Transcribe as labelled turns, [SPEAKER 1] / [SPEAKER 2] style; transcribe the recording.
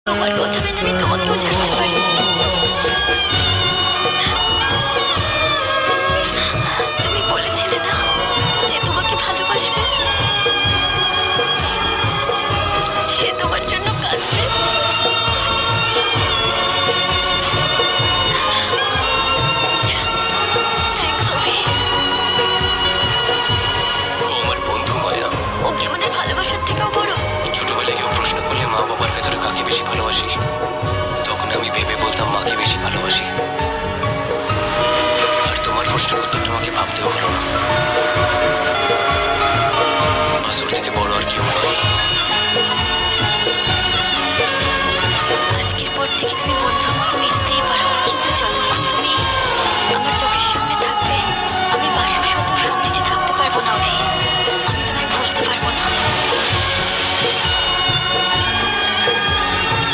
[SPEAKER 1] তোমার কথা মেনে আমি তোমাকেও ছাড়তে পারি। তুমি বলেছিলে না যে তোমাকে ভালোবাসবে, সে তোমার জন্য কাঁদবে। থ্যাঙ্কস অভি।
[SPEAKER 2] ও আমার বন্ধু মায়া।
[SPEAKER 1] ও কি আমাদের ভালোবাসার থেকেও বড়?
[SPEAKER 2] ছোটবেলায় কেউ প্রশ্ন করলে মা বাবার ভেতরে কাকে বেশি ভালোবাসি, তখন আমি ভেবে বলতাম মাকে বেশি ভালোবাসি। আর তোমার প্রশ্নের উত্তর তোমাকে ভাবতেও হলো না। বাসুর থেকে বড় আর কেউ নয়।
[SPEAKER 1] আজকের পর থেকে তুমি বন্ধু